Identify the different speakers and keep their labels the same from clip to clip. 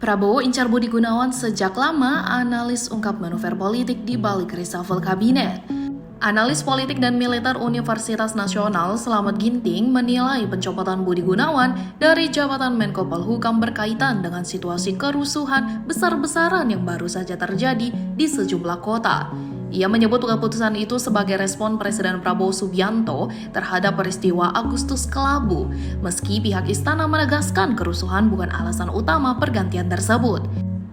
Speaker 1: Prabowo incar Budi Gunawan sejak lama, analis ungkap manuver politik di balik reshuffle kabinet. Analis politik dan militer Universitas Nasional Slamet Ginting menilai pencopotan Budi Gunawan dari jabatan Menko Polhukam berkaitan dengan situasi kerusuhan besar-besaran yang baru saja terjadi di sejumlah kota. Ia menyebut keputusan itu sebagai respon Presiden Prabowo Subianto terhadap peristiwa Agustus Kelabu, meski pihak istana menegaskan kerusuhan bukan alasan utama pergantian tersebut.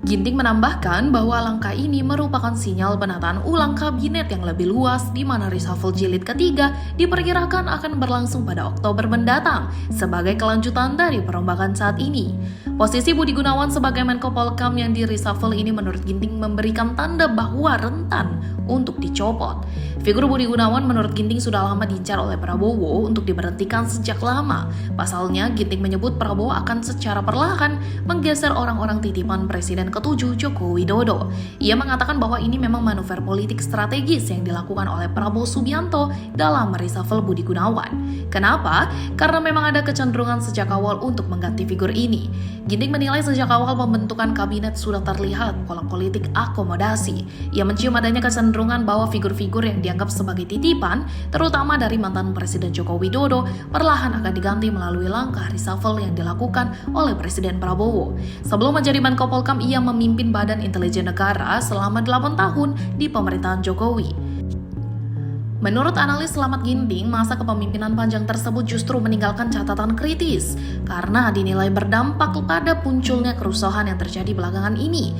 Speaker 1: Ginting menambahkan bahwa langkah ini merupakan sinyal penataan ulang kabinet yang lebih luas di mana reshuffle jilid ketiga diperkirakan akan berlangsung pada Oktober mendatang sebagai kelanjutan dari perombakan saat ini. Posisi Budi Gunawan sebagai Menko Polhukam yang di reshuffle ini menurut Ginting memberikan tanda bahwa rentan untuk dicopot. Figur Budi Gunawan menurut Ginting sudah lama diincar oleh Prabowo untuk diberhentikan sejak lama. Pasalnya, Ginting menyebut Prabowo akan secara perlahan menggeser orang-orang titipan Presiden ke-7 Joko Widodo. Ia mengatakan bahwa ini memang manuver politik strategis yang dilakukan oleh Prabowo Subianto dalam reshuffle Budi Gunawan. Kenapa? Karena memang ada kecenderungan sejak awal untuk mengganti figur ini. Ginting menilai sejak awal pembentukan kabinet sudah terlihat pola politik akomodasi. Ia mencium adanya kecenderungan bahwa figur-figur yang dianggap sebagai titipan, terutama dari mantan Presiden Joko Widodo, perlahan akan diganti melalui langkah reshuffle yang dilakukan oleh Presiden Prabowo. Sebelum menjadi Menko Polhukam, ia memimpin Badan Intelijen Negara selama 8 tahun di pemerintahan Jokowi. Menurut analis Slamet Ginting, masa kepemimpinan panjang tersebut justru meninggalkan catatan kritis karena dinilai berdampak pada munculnya kerusuhan yang terjadi belakangan ini.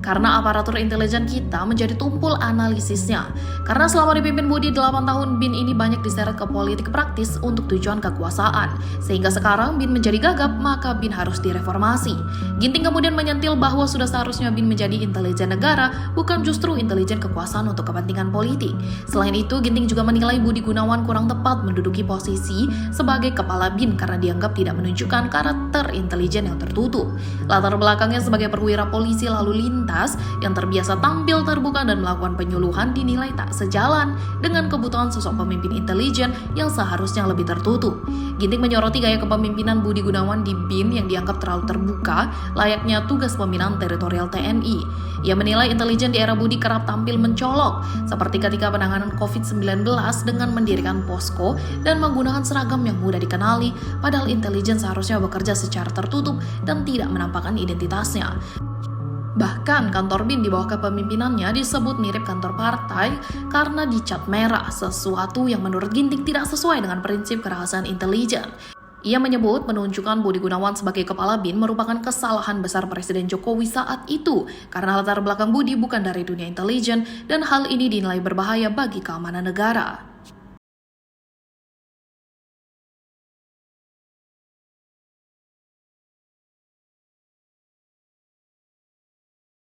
Speaker 1: Karena aparatur intelijen kita menjadi tumpul analisisnya. Karena selama dipimpin Budi 8 tahun, BIN ini banyak diseret ke politik praktis untuk tujuan kekuasaan. Sehingga sekarang BIN menjadi gagap, maka BIN harus direformasi. Ginting kemudian menyentil bahwa sudah seharusnya BIN menjadi intelijen negara, bukan justru intelijen kekuasaan untuk kepentingan politik. Selain itu, Ginting juga menilai Budi Gunawan kurang tepat menduduki posisi sebagai kepala BIN karena dianggap tidak menunjukkan karakter intelijen yang tertutup. Latar belakangnya sebagai perwira polisi lalu lintas yang terbiasa tampil terbuka dan melakukan penyuluhan dinilai tak sejalan dengan kebutuhan sosok pemimpin intelijen yang seharusnya lebih tertutup. Ginting menyoroti gaya kepemimpinan Budi Gunawan di BIN yang dianggap terlalu terbuka, layaknya tugas pembinaan teritorial TNI. Ia menilai intelijen di era Budi kerap tampil mencolok, seperti ketika penanganan COVID-19 dengan mendirikan posko dan menggunakan seragam yang mudah dikenali, padahal intelijen seharusnya bekerja secara tertutup dan tidak menampakkan identitasnya. Bahkan kantor BIN di bawah kepemimpinannya disebut mirip kantor partai karena dicat merah, sesuatu yang menurut Ginting tidak sesuai dengan prinsip kerahasiaan intelijen. Ia menyebut penunjukan Budi Gunawan sebagai kepala BIN merupakan kesalahan besar Presiden Jokowi saat itu karena latar belakang Budi bukan dari dunia intelijen dan hal ini dinilai berbahaya bagi keamanan negara.